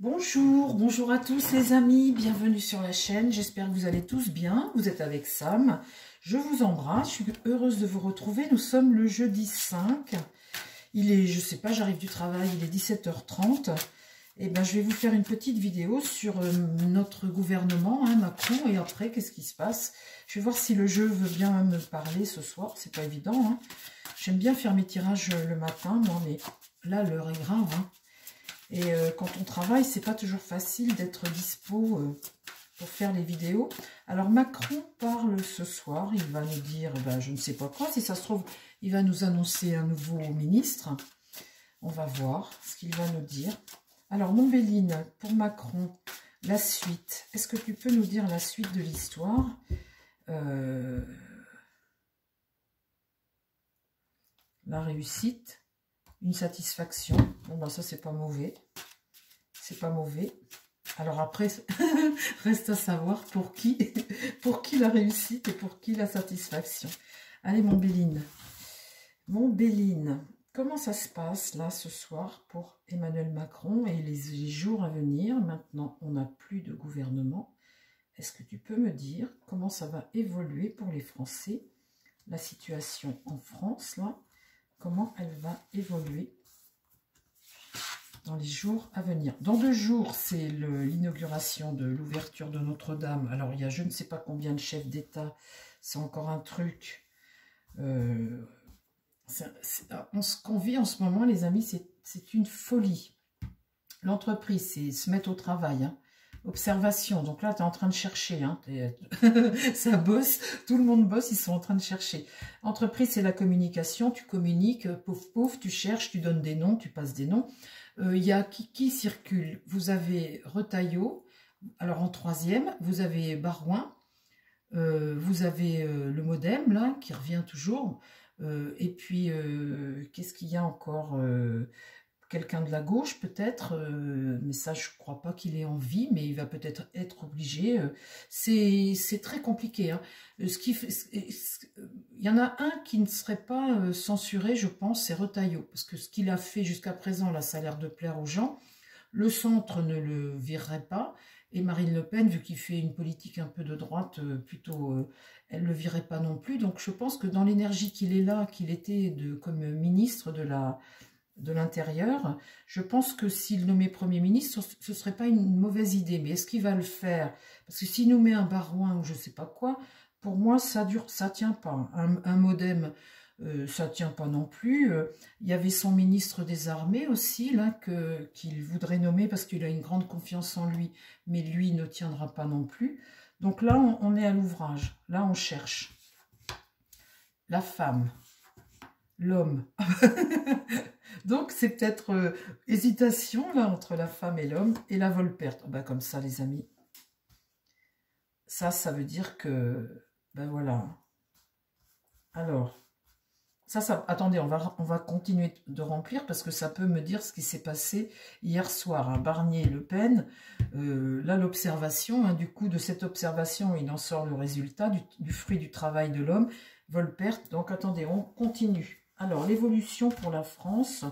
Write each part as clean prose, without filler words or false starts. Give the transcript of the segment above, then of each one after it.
Bonjour, bonjour à tous les amis, bienvenue sur la chaîne, j'espère que vous allez tous bien, vous êtes avec Sam, je vous embrasse, je suis heureuse de vous retrouver, nous sommes le jeudi 5, il est, je sais pas, j'arrive du travail, il est 17h30, et ben je vais vous faire une petite vidéo sur notre gouvernement, Macron, et après, qu'est-ce qui se passe? Je vais voir si le jeu veut bien me parler ce soir, c'est pas évident, J'aime bien faire mes tirages le matin, moi, mais là, l'heure est grave, Et quand on travaille, c'est pas toujours facile d'être dispo pour faire les vidéos. Alors Macron parle ce soir, il va nous dire, je ne sais pas quoi, si ça se trouve, il va nous annoncer un nouveau ministre. On va voir ce qu'il va nous dire. Alors Montbéline, pour Macron, la suite. Est-ce que tu peux nous dire la suite de l'histoire? La réussite. Une satisfaction. Bon, ça, c'est pas mauvais. C'est pas mauvais. Alors après, reste à savoir pour qui la réussite et pour qui la satisfaction. Allez, Montbéline. Montbéline, comment ça se passe, là, ce soir, pour Emmanuel Macron et les jours à venir? Maintenant, on n'a plus de gouvernement. Est-ce que tu peux me dire comment ça va évoluer pour les Français? La situation en France, là, comment elle va évoluer dans les jours à venir. Dans 2 jours, c'est l'inauguration de l'ouverture de Notre-Dame. Alors, il y a je ne sais pas combien de chefs d'État. C'est encore un truc. Ce qu'on vit en ce moment, les amis, c'est une folie. L'entreprise, c'est se mettre au travail. Observation. Donc là, tu es en train de chercher. Ça bosse. Tout le monde bosse. Ils sont en train de chercher. Entreprise, c'est la communication. Tu communiques. Pouf, pouf. Tu cherches. Tu donnes des noms. Tu passes des noms. Il y a qui circule. Vous avez Retailleau. Alors en 3e, vous avez Barouin. Vous avez le Modem, là, qui revient toujours. Et puis, qu'est-ce qu'il y a encore? Quelqu'un de la gauche peut-être, mais ça je ne crois pas qu'il ait envie, mais il va peut-être être obligé. C'est très compliqué. Il y en a un qui ne serait pas censuré, je pense, c'est Retailleau, parce que ce qu'il a fait jusqu'à présent, là, ça a l'air de plaire aux gens. Le centre ne le virerait pas, et Marine Le Pen, vu qu'il fait une politique un peu de droite, elle ne le virerait pas non plus. Donc je pense que dans l'énergie qu'il est là, qu'il était comme ministre de l'Intérieur, je pense que s'il nous met Premier ministre, ce ne serait pas une mauvaise idée. Mais est-ce qu'il va le faire? Parce que s'il nous met un Barouin ou je ne sais pas quoi, pour moi, ça tient pas. Un Modem, ça tient pas non plus. Il y avait son ministre des Armées aussi, là, qu'il voudrait nommer parce qu'il a une grande confiance en lui, mais lui ne tiendra pas non plus. Donc là, on est à l'ouvrage. Là, on cherche. La femme. L'homme. Donc, c'est peut-être hésitation là entre la femme et l'homme et la vol-perte. Comme ça, les amis. Ça veut dire que... voilà. Alors, attendez, on va continuer de remplir parce que ça peut me dire ce qui s'est passé hier soir. Barnier, Le Pen. Là, l'observation, du coup, de cette observation, il en sort le résultat du fruit du travail de l'homme. Vol-perte. Donc, attendez, on continue. Alors, l'évolution pour la France,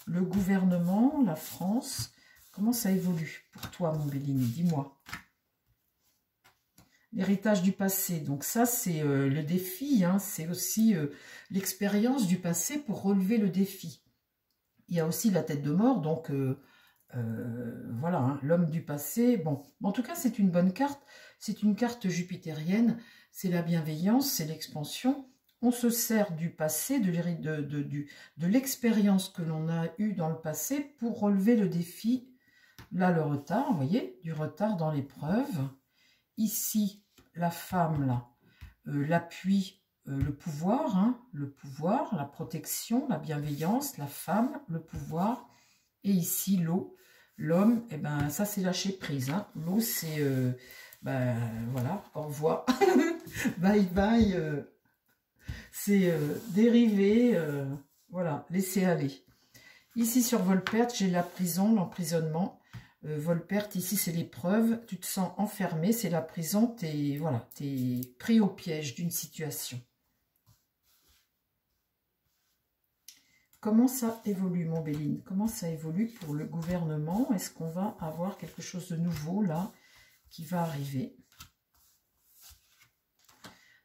le gouvernement, la France, comment ça évolue pour toi, Montbéline? Dis-moi. L'héritage du passé, donc ça, c'est le défi, c'est aussi l'expérience du passé pour relever le défi. Il y a aussi la tête de mort, donc voilà, l'homme du passé. Bon, en tout cas, c'est une bonne carte, c'est une carte jupitérienne, c'est la bienveillance, c'est l'expansion. On se sert du passé, de l'expérience que l'on a eue dans le passé pour relever le défi. Là, le retard, vous voyez, du retard dans l'épreuve. Ici, la femme, là, l'appui, le pouvoir, la protection, la bienveillance, la femme, le pouvoir. Et ici, l'eau. L'homme, ça, c'est lâcher prise. L'eau, c'est, voilà, au revoir. Bye bye. C'est dérivé, voilà, laisser aller. Ici, sur vol-perte, j'ai la prison, l'emprisonnement. Vol-perte, ici, c'est l'épreuve. Tu te sens enfermé, c'est la prison. T'es pris au piège d'une situation. comment ça évolue, mon Béline? Comment ça évolue pour le gouvernement? Est-ce qu'on va avoir quelque chose de nouveau, là, qui va arriver?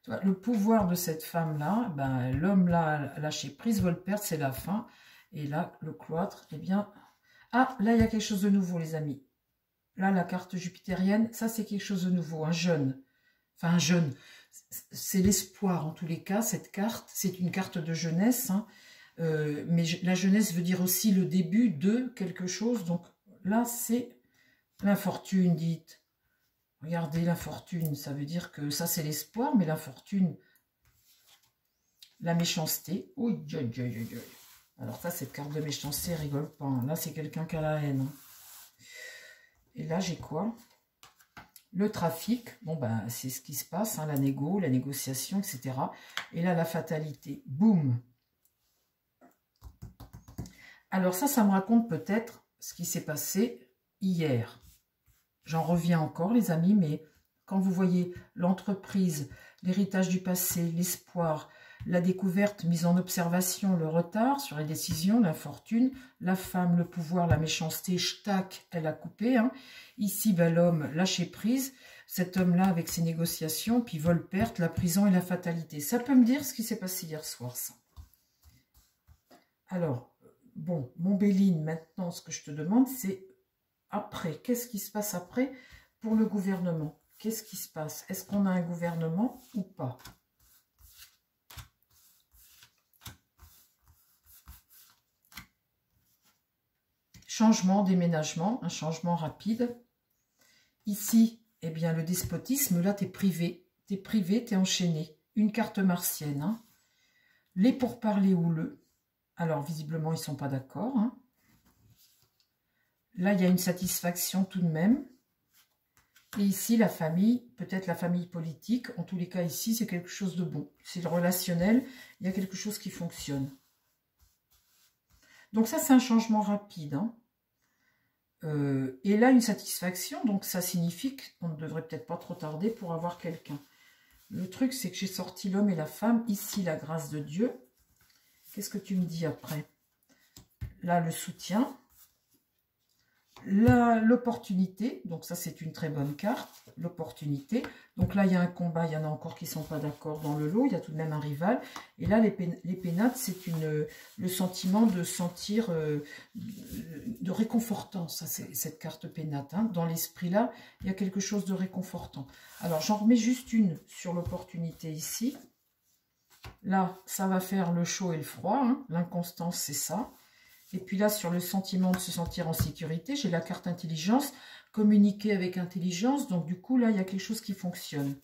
Le pouvoir de cette femme-là, ben, l'homme là, lâché prise, veut le perdre, c'est la fin. Et là, le cloître, eh bien... Ah, là, il y a quelque chose de nouveau, les amis. Là, la carte jupitérienne, ça, c'est quelque chose de nouveau, un jeune. Enfin, un jeune. C'est l'espoir, en tous les cas, cette carte. C'est une carte de jeunesse, hein. Mais la jeunesse veut dire aussi le début de quelque chose. Donc là, c'est l'infortune, dites. Regardez, l'infortune, ça veut dire que ça, c'est l'espoir, mais l'infortune, la méchanceté. Oui, alors ça, cette carte de méchanceté, rigole pas. Hein. Là, c'est quelqu'un qui a la haine. Et là, j'ai quoi? Le trafic. Bon, ben, c'est ce qui se passe, hein, la négo, la négociation, etc. Et là, la fatalité. Boum. Alors ça me raconte peut-être ce qui s'est passé hier. J'en reviens encore, les amis, mais quand vous voyez l'entreprise, l'héritage du passé, l'espoir, la découverte, mise en observation, le retard sur les décisions, l'infortune, la femme, le pouvoir, la méchanceté, tac, elle a coupé. Hein. Ici, ben, l'homme, lâché prise, cet homme-là avec ses négociations, puis vol-perte, la prison et la fatalité. Ça peut me dire ce qui s'est passé hier soir, ça. Alors, bon, mon Béline, maintenant, ce que je te demande, c'est après. Qu'est-ce qui se passe après pour le gouvernement? Qu'est-ce qui se passe? Est-ce qu'on a un gouvernement ou pas? Changement, déménagement, un changement rapide. Ici, eh bien, le despotisme, là, tu es privé. Tu es privé, tu es enchaîné. Une carte martienne. Hein. Les pourparlers houleux. Alors, visiblement, ils ne sont pas d'accord. Hein. Là, il y a une satisfaction tout de même. Et ici, la famille, peut-être la famille politique. En tous les cas, ici, c'est quelque chose de bon. C'est le relationnel. Il y a quelque chose qui fonctionne. Donc ça, c'est un changement rapide. Hein. Et là, une satisfaction. Donc ça signifie qu'on ne devrait peut-être pas trop tarder pour avoir quelqu'un. Le truc, c'est que j'ai sorti l'homme et la femme. Ici, la grâce de Dieu. Qu'est-ce que tu me dis après? Là, le soutien. L'opportunité, donc ça c'est une très bonne carte, l'opportunité. Donc là il y a un combat, il y en a encore qui ne sont pas d'accord dans le lot, il y a tout de même un rival. Et là les pénates, c'est le sentiment de sentir de réconfortant, ça c'est cette carte pénate. Hein. Dans l'esprit là, il y a quelque chose de réconfortant. Alors j'en remets juste une sur l'opportunité ici. Là ça va faire le chaud et le froid, hein. L'inconstance c'est ça. Et puis là, sur le sentiment de se sentir en sécurité, j'ai la carte intelligence, communiquer avec intelligence. Donc, du coup, là, il y a quelque chose qui fonctionne.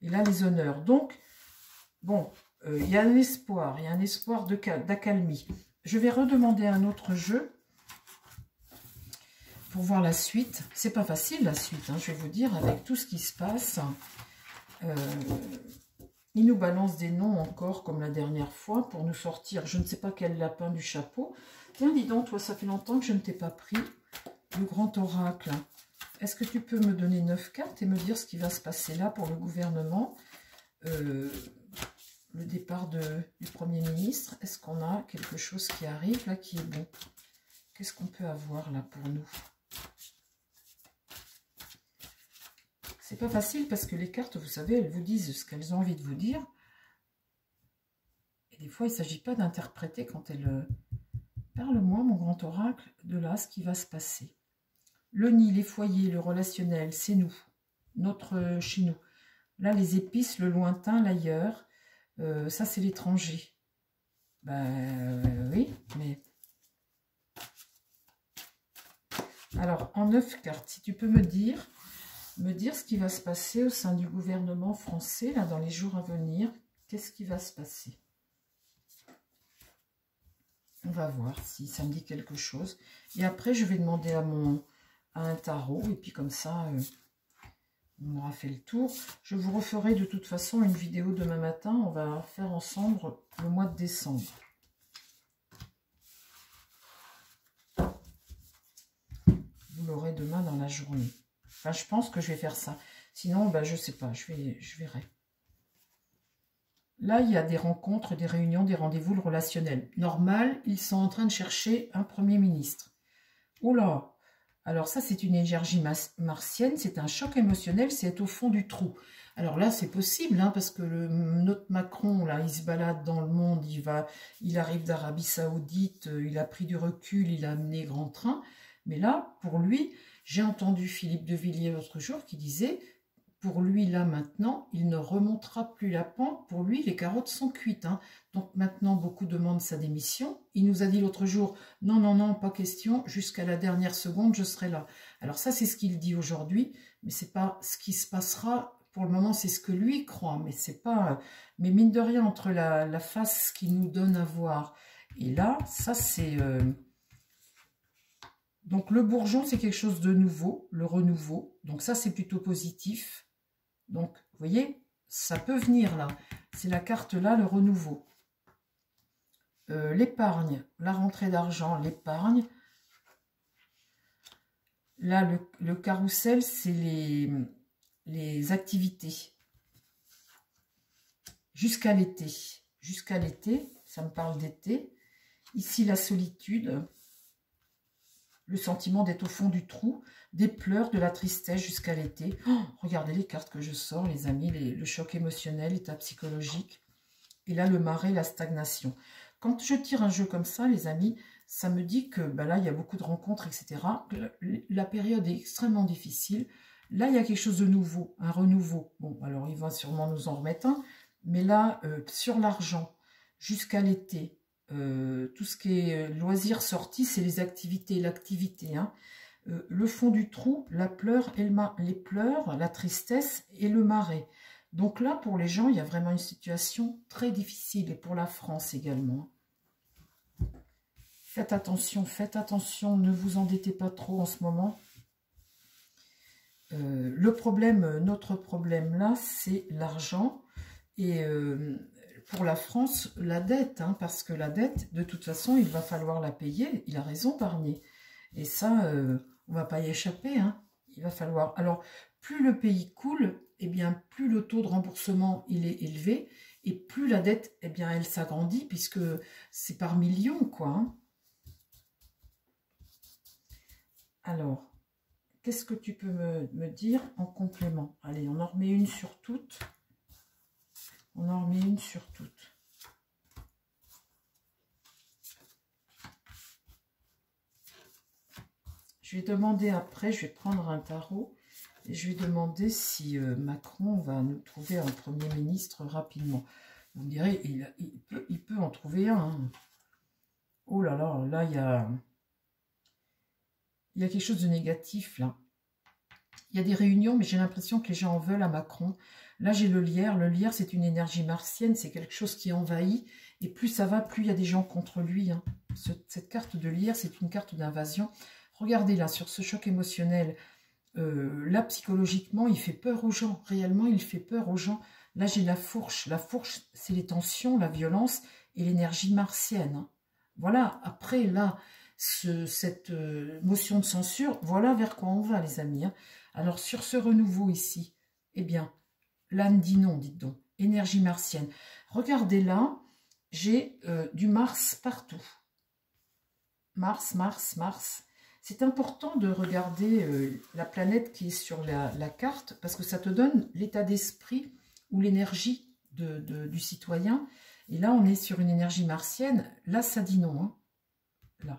Et là, les honneurs. Donc, bon, il y a un espoir. Il y a un espoir d'accalmie. Je vais redemander un autre jeu pour voir la suite. C'est pas facile, la suite, hein, je vais vous dire, avec tout ce qui se passe. Il nous balance des noms encore, comme la dernière fois, pour nous sortir, je ne sais pas quel lapin du chapeau. Tiens, dis donc, toi, ça fait longtemps que je ne t'ai pas pris. Le grand oracle. Est-ce que tu peux me donner 9 cartes et me dire ce qui va se passer là pour le gouvernement? Le départ du Premier ministre. Est-ce qu'on a quelque chose qui arrive là, qui est bon? Qu'est-ce qu'on peut avoir là pour nous? C'est pas facile parce que les cartes, vous savez, elles vous disent ce qu'elles ont envie de vous dire. Et des fois, il ne s'agit pas d'interpréter quand elles... Parle-moi, mon grand oracle, de là, ce qui va se passer. Le nid, les foyers, le relationnel, c'est nous. Chez nous. Là, les épices, le lointain, l'ailleurs. Ça, c'est l'étranger. Ben oui, mais... Alors, en 9 cartes, si tu peux me dire ce qui va se passer au sein du gouvernement français, là, dans les jours à venir. Qu'est-ce qui va se passer? On va voir si ça me dit quelque chose. Et après, je vais demander à un tarot. Et puis comme ça, on aura fait le tour. Je vous referai de toute façon une vidéo demain matin. On va faire ensemble le mois de décembre. Vous l'aurez demain dans la journée. Enfin, je pense que je vais faire ça. Sinon, ben, je ne sais pas. Je verrai. Là, il y a des rencontres, des réunions, des rendez-vous, le relationnel. Normal, ils sont en train de chercher un Premier ministre. Oula! Alors ça, c'est une énergie martienne, c'est un choc émotionnel, c'est au fond du trou. Alors là, c'est possible, hein, parce que notre Macron, là, il se balade dans le monde, il arrive d'Arabie Saoudite, il a pris du recul, il a amené grand train. Mais là, pour lui, j'ai entendu Philippe de Villiers l'autre jour qui disait... Pour lui, là, maintenant, il ne remontera plus la pente. Pour lui, les carottes sont cuites. Hein. Donc maintenant, beaucoup demandent sa démission. Il nous a dit l'autre jour, non, non, non, pas question, jusqu'à la dernière seconde, je serai là. Alors ça, c'est ce qu'il dit aujourd'hui, mais c'est pas ce qui se passera. Pour le moment, c'est ce que lui croit, mais c'est pas... Mais mine de rien, entre la face qu'il nous donne à voir, et là, ça, c'est... Donc le bourgeon, c'est quelque chose de nouveau, le renouveau. Donc ça, c'est plutôt positif. Donc, vous voyez, ça peut venir là. C'est la carte là, le renouveau. L'épargne, la rentrée d'argent, l'épargne. Là, le carrousel, c'est les activités. Jusqu'à l'été. Jusqu'à l'été, ça me parle d'été. Ici, la solitude. Le sentiment d'être au fond du trou, des pleurs, de la tristesse jusqu'à l'été. Oh, regardez les cartes que je sors, les amis, le choc émotionnel, l'état psychologique. Et là, le marais, la stagnation. Quand je tire un jeu comme ça, les amis, ça me dit que ben là, il y a beaucoup de rencontres, etc. La période est extrêmement difficile. Là, il y a quelque chose de nouveau, un renouveau. Bon, alors, il va sûrement nous en remettre un. Mais là, sur l'argent, jusqu'à l'été, tout ce qui est loisirs sortis, c'est les activités, l'activité. Hein. Le fond du trou, la pleure et les pleurs, la tristesse et le marais. Donc là, pour les gens, il y a vraiment une situation très difficile. Et pour la France également. Faites attention, ne vous endettez pas trop en ce moment. Le problème, notre problème là, c'est l'argent. Et... pour la France, la dette, hein, parce que la dette, de toute façon, il va falloir la payer. Il a raison, Barnier. Et ça, on ne va pas y échapper. Hein. Il va falloir... Alors, plus le pays coule, eh bien, plus le taux de remboursement il est élevé, et plus la dette, eh bien, elle s'agrandit, puisque c'est par millions, quoi. Hein. Alors, qu'est-ce que tu peux me dire en complément? Allez, on en remet une sur toutes. On en remet une sur toutes. Je vais demander après, je vais prendre un tarot et je vais demander si Macron va nous trouver un Premier ministre rapidement. Vous me direz, il peut en trouver un. Hein. Oh là là, là il y a quelque chose de négatif là. Il y a des réunions, mais j'ai l'impression que les gens en veulent à Macron. Là, j'ai le lierre. Le lierre, c'est une énergie martienne. C'est quelque chose qui envahit. Et plus ça va, plus il y a des gens contre lui. Hein. Cette carte de lierre, c'est une carte d'invasion. Regardez là, sur ce choc émotionnel. Là, psychologiquement, il fait peur aux gens. Réellement, il fait peur aux gens. Là, j'ai la fourche. La fourche, c'est les tensions, la violence et l'énergie martienne. Hein. Voilà. Après, là, cette motion de censure, voilà vers quoi on va, les amis. Hein. Alors, sur ce renouveau ici, eh bien, l'âne dit non, dites donc. Énergie martienne. Regardez là, j'ai du Mars partout. Mars, Mars, Mars. C'est important de regarder la planète qui est sur la carte, parce que ça te donne l'état d'esprit ou l'énergie du citoyen. Et là, on est sur une énergie martienne. Là, ça dit non. Hein. Là.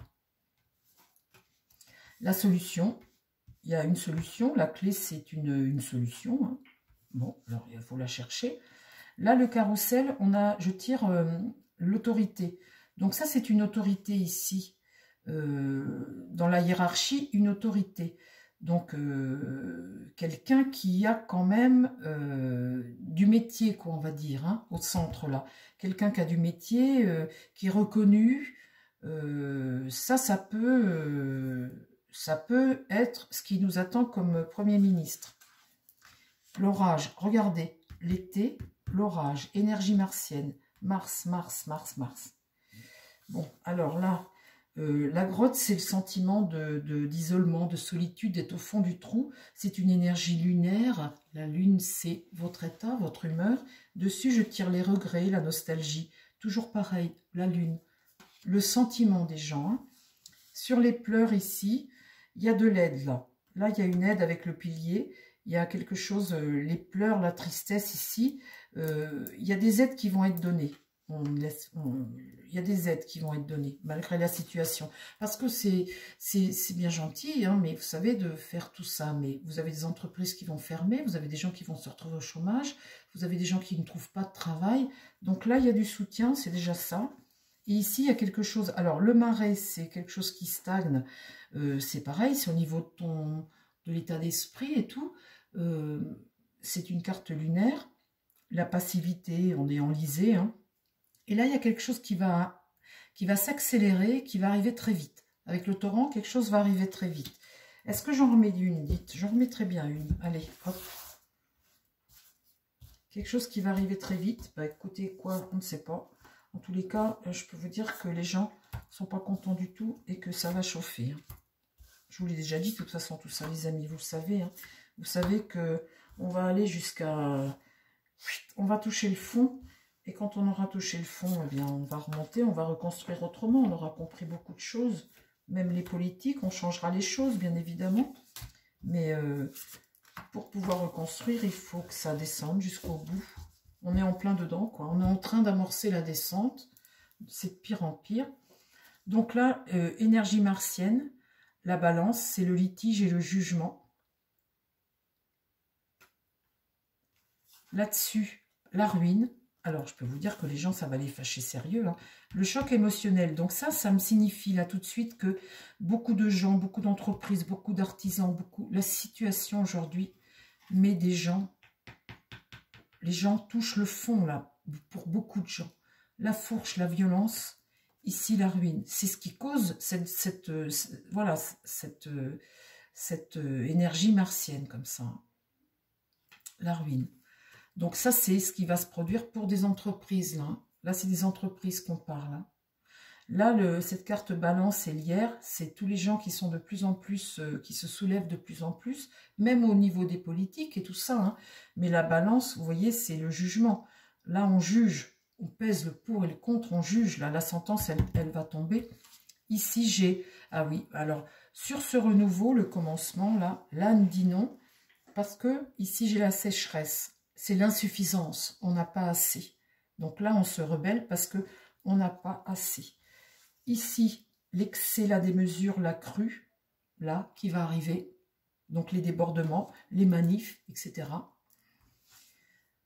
La solution... Il y a une solution, la clé c'est une solution. Hein. Bon, alors il faut la chercher. Là, le carrousel, je tire l'autorité. Donc ça, c'est une autorité ici. Dans la hiérarchie, une autorité. Donc, quelqu'un qui a quand même du métier, quoi, on va dire, hein, au centre là. Quelqu'un qui a du métier, qui est reconnu. Ça peut être ce qui nous attend comme Premier ministre. L'orage, regardez, l'été, l'orage, énergie martienne, Mars, Mars, Mars, Mars. Bon, alors là, La grotte, c'est le sentiment d'isolement, de solitude, d'être au fond du trou. C'est une énergie lunaire. La lune, c'est votre état, votre humeur. Dessus, je tire les regrets, la nostalgie. Toujours pareil, la lune. Le sentiment des gens. Hein. Sur les pleurs ici, il y a de l'aide là. Là, il y a une aide avec le pilier. Il y a quelque chose, les pleurs, la tristesse ici. Il y a des aides qui vont être données. Il y a des aides qui vont être données, malgré la situation. Parce que c'est bien gentil, hein, mais vous savez, de faire tout ça. Mais vous avez des entreprises qui vont fermer, vous avez des gens qui vont se retrouver au chômage, vous avez des gens qui ne trouvent pas de travail. Donc là, il y a du soutien, c'est déjà ça. Et ici, il y a quelque chose... Alors, le marais, c'est quelque chose qui stagne. C'est pareil, c'est au niveau de l'état d'esprit et tout. C'est une carte lunaire. La passivité, on est enlisé, hein. Et là, il y a quelque chose qui va s'accélérer, qui va arriver très vite. Avec le torrent, quelque chose va arriver très vite. Est-ce que j'en remets une, dites? J'en remets très bien une. Allez, hop. Quelque chose qui va arriver très vite. Bah, écoutez, quoi, on ne sait pas. En tous les cas, je peux vous dire que les gens ne sont pas contents du tout et que ça va chauffer. Hein. Je vous l'ai déjà dit, de toute façon, tout ça, les amis, vous le savez. Hein. Vous savez que on va aller jusqu'à... On va toucher le fond. Et quand on aura touché le fond, eh bien, on va remonter, on va reconstruire autrement. On aura compris beaucoup de choses. Même les politiques, on changera les choses, bien évidemment. Mais pour pouvoir reconstruire, il faut que ça descende jusqu'au bout. On est en plein dedans, quoi. On est en train d'amorcer la descente. C'est de pire en pire. Donc là, énergie martienne, la balance, c'est le litige et le jugement. Là-dessus, la ruine. Alors, je peux vous dire que les gens, ça va les fâcher sérieux. Hein. Le choc émotionnel. Donc ça me signifie là tout de suite que beaucoup de gens, beaucoup d'entreprises, beaucoup d'artisans, la situation aujourd'hui met des gens... Les gens touchent le fond, là, pour beaucoup de gens. La fourche, la violence, ici, la ruine. C'est ce qui cause cette énergie martienne, comme ça. La ruine. Donc ça, c'est ce qui va se produire pour des entreprises, là. Là, c'est des entreprises qu'on parle. Hein. Là, cette carte balance et lierre, c'est tous les gens qui sont de plus en plus, qui se soulèvent de plus en plus, même au niveau des politiques et tout ça. Hein. Mais la balance, vous voyez, c'est le jugement. Là, on juge, on pèse le pour et le contre, on juge. Là, la sentence, elle va tomber. Ici, j'ai... Ah oui, alors, sur ce renouveau, le commencement, là, l'âne dit non, parce que ici, j'ai la sécheresse. C'est l'insuffisance, on n'a pas assez. Donc là, on se rebelle parce que on n'a pas assez. Ici, l'excès, la démesure, la crue, là, qui va arriver. Donc les débordements, les manifs, etc.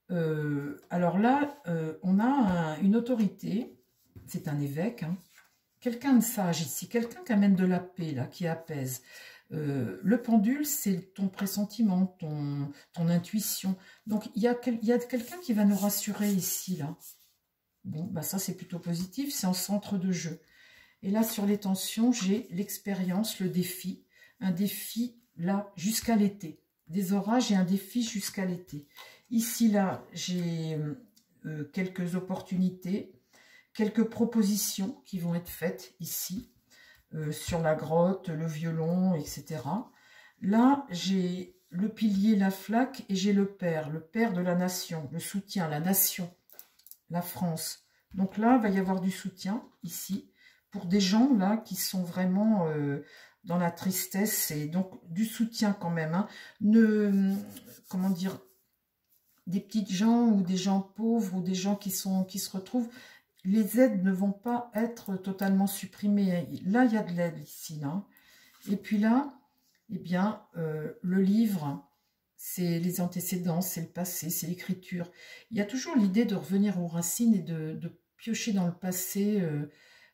Alors là, on a une autorité, c'est un évêque, hein, quelqu'un de sage ici, quelqu'un qui amène de la paix, là, qui apaise. Le pendule, c'est ton pressentiment, ton intuition. Donc, il y a quelqu'un qui va nous rassurer ici, là. Bon, bah ça, c'est plutôt positif, c'est en centre de jeu. Et là, sur les tensions, j'ai l'expérience, le défi. Un défi, là, jusqu'à l'été. Des orages et un défi jusqu'à l'été. Ici, là, j'ai quelques opportunités, quelques propositions qui vont être faites ici. Sur la grotte, le violon, etc. Là, j'ai le pilier, la flaque, et j'ai le père de la nation, le soutien, la nation, la France. Donc là, il va y avoir du soutien, ici, pour des gens, là, qui sont vraiment dans la tristesse, et donc du soutien quand même. Hein. Comment dire, des petites gens, ou des gens pauvres, ou des gens qui se retrouvent... Les aides ne vont pas être totalement supprimées. Là, il y a de l'aide ici. Là. Et puis là, eh bien, le livre, c'est les antécédents, c'est le passé, c'est l'écriture. Il y a toujours l'idée de revenir aux racines et de piocher dans le passé,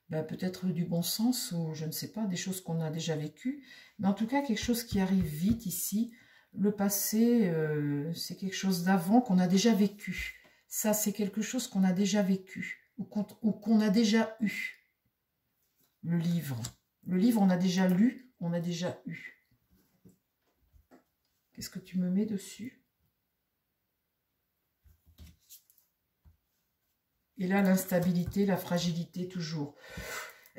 peut-être du bon sens, ou je ne sais pas, des choses qu'on a déjà vécues. Mais en tout cas, quelque chose qui arrive vite ici. Le passé, c'est quelque chose d'avant qu'on a déjà vécu. Ça, c'est quelque chose qu'on a déjà vécu. Ou qu'on a déjà eu. Le livre, on a déjà lu, on a déjà eu. Qu'est-ce que tu me mets dessus? Et là, l'instabilité, la fragilité, toujours.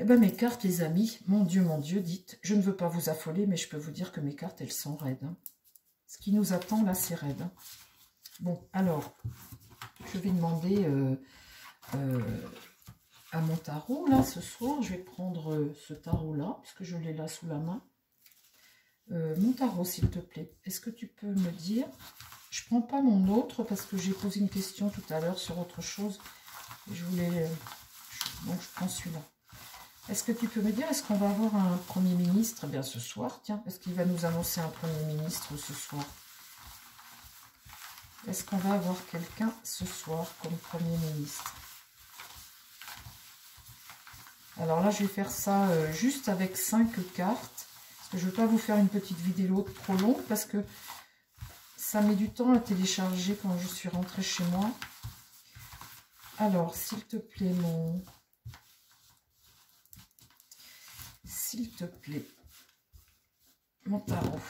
Eh bien, mes cartes, les amis, mon Dieu, dites, je ne veux pas vous affoler, mais je peux vous dire que mes cartes, elles sont raides. Hein. Ce qui nous attend, là, c'est raide. Hein. Bon, alors, je vais demander à mon tarot, là, ce soir. Je vais prendre ce tarot-là, puisque je l'ai là sous la main. Mon tarot, s'il te plaît, est-ce que tu peux me dire... Je ne prends pas mon autre, parce que j'ai posé une question tout à l'heure sur autre chose. Je voulais... donc, je prends celui-là. Est-ce que tu peux me dire, est-ce qu'on va avoir un Premier ministre? Bien, ce soir, tiens, est-ce qu'il va nous annoncer un Premier ministre ce soir? Est-ce qu'on va avoir quelqu'un ce soir comme Premier ministre? Alors là, je vais faire ça juste avec 5 cartes. Parce que je ne veux pas vous faire une petite vidéo trop longue, parce que ça met du temps à télécharger quand je suis rentrée chez moi. Alors, s'il te plaît, s'il te plaît, mon tarot.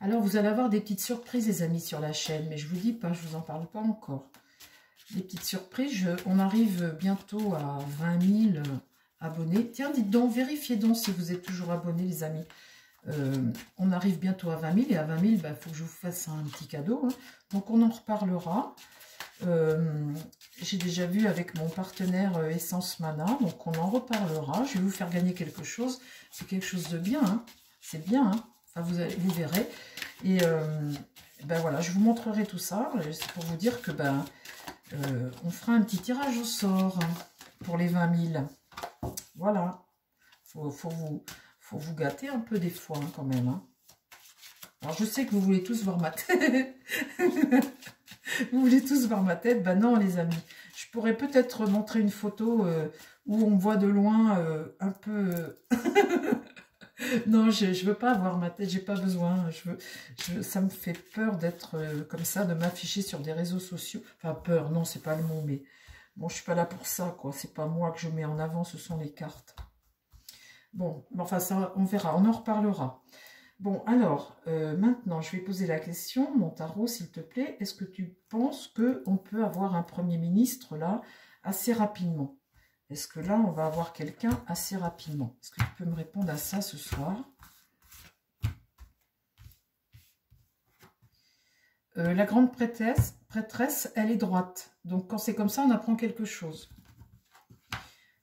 Alors, vous allez avoir des petites surprises, les amis, sur la chaîne. Mais je vous dis pas, je vous en parle pas encore. Des petites surprises. On arrive bientôt à 20 000 abonnés. Tiens, dites donc, vérifiez donc si vous êtes toujours abonnés, les amis. On arrive bientôt à 20 000. Et à 20 000, il faut que je vous fasse un petit cadeau. Hein. Donc, on en reparlera. J'ai déjà vu avec mon partenaire Essence Mana, donc on en reparlera. Je vais vous faire gagner quelque chose. C'est quelque chose de bien, hein. C'est bien, hein. Enfin, vous verrez. Et ben voilà, je vous montrerai tout ça. C'est pour vous dire que on fera un petit tirage au sort pour les 20 000. Voilà. Faut vous gâter un peu des fois, hein, quand même. Hein. Alors, je sais que vous voulez tous voir ma tête. Vous voulez tous voir ma tête? Ben non, les amis. Je pourrais peut-être montrer une photo où on me voit de loin un peu... Non, je ne veux pas voir ma tête, j'ai pas besoin. Ça me fait peur d'être comme ça, de m'afficher sur des réseaux sociaux. Enfin, peur, non, c'est pas le mot, mais... Bon, je suis pas là pour ça, quoi. C'est pas moi que je mets en avant, ce sont les cartes. Bon, enfin, ça, on verra, on en reparlera. Bon, alors, maintenant, je vais poser la question, mon tarot, s'il te plaît. Est-ce que tu penses qu'on peut avoir un Premier ministre, là, assez rapidement? Est-ce que là, on va avoir quelqu'un assez rapidement? Est-ce que tu peux me répondre à ça ce soir? La grande prêtresse, elle est droite. Donc, quand c'est comme ça, on apprend quelque chose.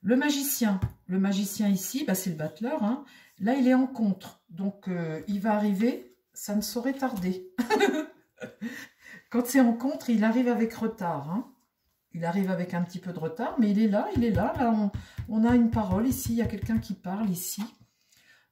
Le magicien ici, c'est le battleur, hein. Là, il est en contre. Donc, il va arriver, ça ne saurait tarder. Quand c'est en contre, il arrive avec retard. Hein. Il arrive avec un petit peu de retard, mais il est là, il est là. Là, on a une parole ici, il y a quelqu'un qui parle ici.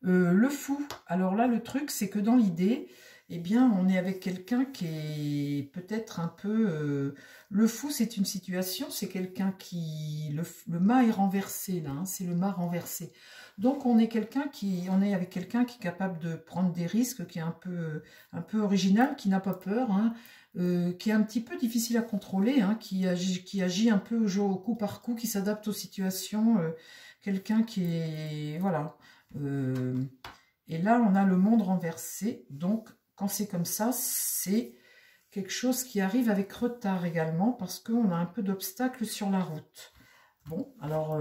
Le fou. Alors là, le truc, c'est que dans l'idée, eh bien, on est avec quelqu'un qui est peut-être un peu... le fou, c'est une situation, c'est quelqu'un qui... Le mât est renversé, là, hein, c'est le mât renversé. Donc, on est avec quelqu'un qui est capable de prendre des risques, qui est un peu original, qui n'a pas peur, hein, qui est un petit peu difficile à contrôler, hein, qui agit un peu au coup par coup, qui s'adapte aux situations, quelqu'un qui est... Voilà. Et là, on a le monde renversé, donc... Quand c'est comme ça, c'est quelque chose qui arrive avec retard également parce qu'on a un peu d'obstacles sur la route. Bon, alors,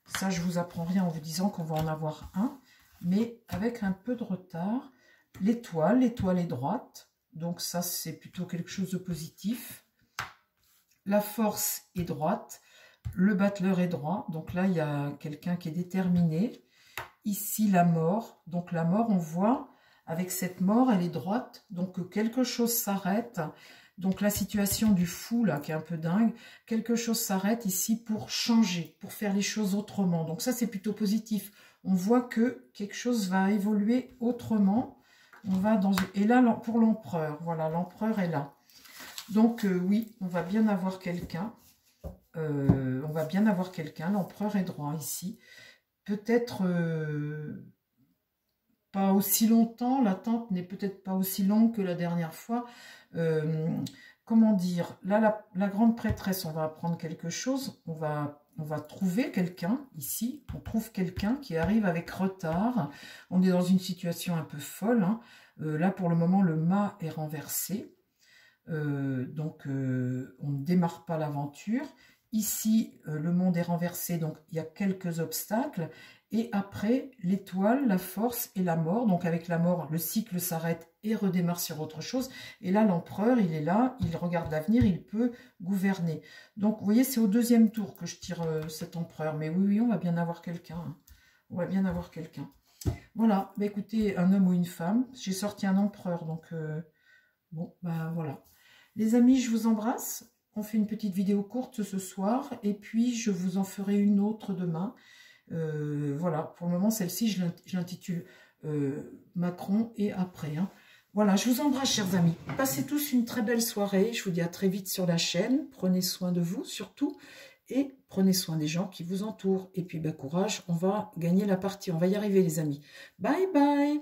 ça, je vous apprends rien en vous disant qu'on va en avoir un, mais avec un peu de retard. L'étoile est droite, donc ça, c'est plutôt quelque chose de positif. La force est droite, le battleur est droit, donc là, il y a quelqu'un qui est déterminé. Ici, la mort, donc la mort, on voit... Avec cette mort, elle est droite, donc quelque chose s'arrête. Donc la situation du fou, là, qui est un peu dingue, quelque chose s'arrête ici pour changer, pour faire les choses autrement. Donc ça, c'est plutôt positif. On voit que quelque chose va évoluer autrement. On va dans... Et là, pour l'empereur, voilà, l'empereur est là. Donc oui, on va bien avoir quelqu'un. On va bien avoir quelqu'un. L'empereur est droit ici. Peut-être... pas aussi longtemps, l'attente n'est peut-être pas aussi longue que la dernière fois. Comment dire, là, la grande prêtresse, on va apprendre quelque chose, on va trouver quelqu'un ici, on trouve quelqu'un qui arrive avec retard, on est dans une situation un peu folle, hein. Là, pour le moment, le mât est renversé, donc on ne démarre pas l'aventure. Ici, le monde est renversé, donc il y a quelques obstacles. Et après, l'étoile, la force et la mort. Donc avec la mort, le cycle s'arrête et redémarre sur autre chose. Et là, l'empereur, il est là, il regarde l'avenir, il peut gouverner. Donc, vous voyez, c'est au deuxième tour que je tire cet empereur. Mais oui, oui, on va bien avoir quelqu'un. Hein. On va bien avoir quelqu'un. Voilà, bah, écoutez, un homme ou une femme. J'ai sorti un empereur, donc bon, ben voilà. Les amis, je vous embrasse. On fait une petite vidéo courte ce soir. Et puis, je vous en ferai une autre demain. Voilà, pour le moment, celle-ci, je l'intitule Macron et après. Hein. Voilà, je vous embrasse, chers amis. Passez tous une très belle soirée. Je vous dis à très vite sur la chaîne. Prenez soin de vous, surtout. Et prenez soin des gens qui vous entourent. Et puis, bah, courage, on va gagner la partie. On va y arriver, les amis. Bye, bye.